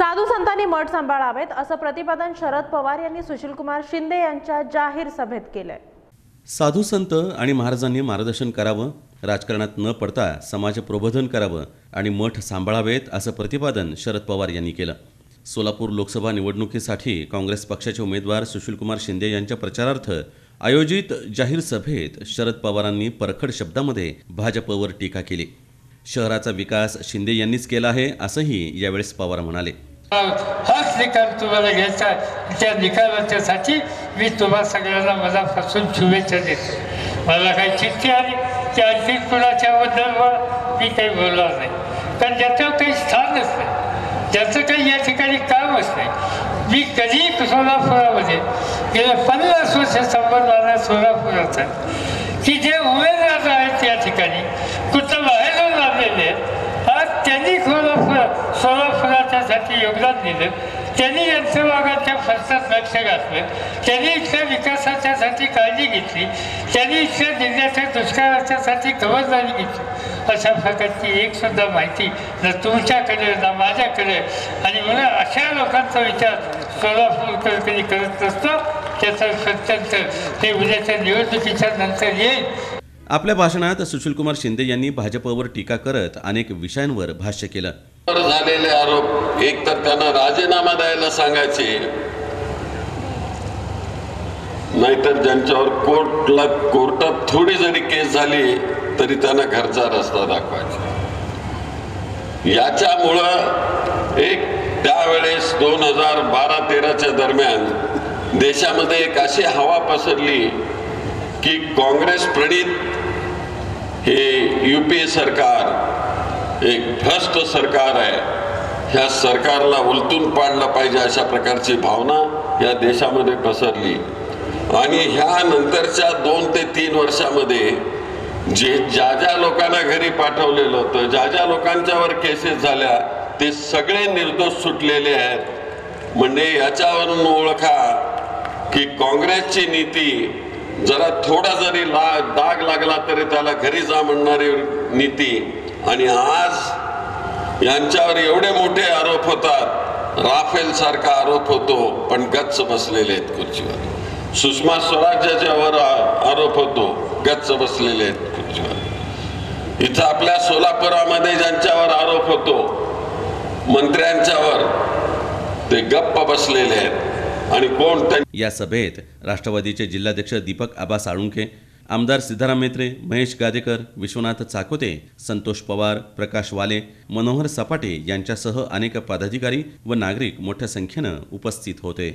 साधू संतांनी मठ सांभाळावेत असं प्रतिपादन शरद पवार यांनी सुशीलकुमार शिंदे यांच्या जाहीर सभेत केलंय। साधू संत आणि महाराजांनी मार्गदर्शन करावं, राजकारणात न पडता समाज प्रबोधन करावं आणि मठ सांभाळावेत असं प्रतिपादन शरद पवार यांनी केलं। सोलापूर लोकसभा निवडणुकीसाठी काँग्रेस पक्षाचे उमेदवार सुशीलकुमार शिंदे यांच्या प्रचारार्थ आयोजित जाहीर सभेत शरद पवारांनी परखड शब्दामध्ये भाजपवर टीका केली। शहराचा विकास शिंदे यांनीच केला आहे असंही यावेळेस पवार म्हणाले। हाच निकाल तुम्हाला घ्यायचा, त्या निकालाच्यासाठी मी तुम्हा सगळ्यांना मनापासून शुभेच्छा देतो। मला काही चिठ्ठी आली की आणखी कुणाच्याबद्दल मी काही बोलणार नाही, कारण ज्याच्यावर काही स्थानच नाही, ज्याचं काही या ठिकाणी कामच नाही। मी कधी सोलापुरामध्ये गेल्या 50 वर्ष संबंध सोलापुरात आहे की जे उमेदवार आहेत या ठिकाणी कुठं बाहेरून आलेले आहेत, आज त्यांनी सोलापुराच्यासाठी योगदान दिलं, त्यांनी यांच्या भागाच्या प्रश्नात लक्ष घातलं, त्यांनी इथल्या विकासाच्यासाठी काळजी घेतली, त्यांनी इथल्या जिल्ह्याच्या दुष्काळाच्यासाठी खबरदारी घेतली। अशा प्रकारची एकसुद्धा माहिती न तुमच्याकडे ना माझ्याकडे, आणि म्हणून अशा लोकांचा विचार सोलापूरकर कधी करत नसतो। त्याचा सत्यंत ते उद्याच्या निवडणुकीच्या नंतर येईल। आपल्या भाषणात सुशीलकुमार शिंदे यांनी भाजपवर टीका करत अनेक विषयांवर भाष्य केलं। झालेले आरोप एक तर त्यांना राजीनामा द्यायला सांगायचे, नाहीतर ज्यांच्यावर कोर्टात थोडी जरी केस झाली तरी त्यांना घरचा रस्ता दाखवायचा। याच्यामुळं एक त्यावेळेस 2012-13च्या दरम्यान देशामध्ये एक अशी हवा पसरली की काँग्रेस प्रणित हे यूपीए सरकार एक भ्रष्ट सरकार आहे, ह्या सरकारला उलटून पाडलं पाहिजे अशा प्रकारची भावना या देशामध्ये पसरली। आणि ह्या नंतरच्या 2 ते 3 वर्षामध्ये ज्या लोकांना घरी पाठवलेलं होतं, ज्या लोकांच्यावर केसेस झाल्या, ते सगळे निर्दोष सुटलेले आहेत। म्हणजे याच्यावरून ओळखा की काँग्रेसची नीती जरा थोडा जरी डाग लागला तरी त्याला घरी जा म्हणणारी नीती, आणि आज यांच्यावर एवढे मोठे आरोप होतात, राफेल सारखा आरोप होतो पण गच्च बसलेले आहेत खुर्चीवर। सुषमा स्वराज्याच्यावर आरोप होतो, गच्च बसलेले आहेत खुर्चीवर। इथं आपल्या सोलापुरामध्ये ज्यांच्यावर आरोप होतो मंत्र्यांच्यावर, ते गप्प बसलेले आहेत। आणि कोण या सभेत राष्ट्रवादीचे जिल्हाध्यक्ष दीपक आबा साळुंखे, आमदार सिद्धाराम मेत्रे, महेश गादेकर, विश्वनाथ चाकोते, संतोष पवार, प्रकाश वाले, मनोहर सपाटे यांच्यासह अनेक पदाधिकारी व नागरिक मोठ्या संख्येनं उपस्थित होते।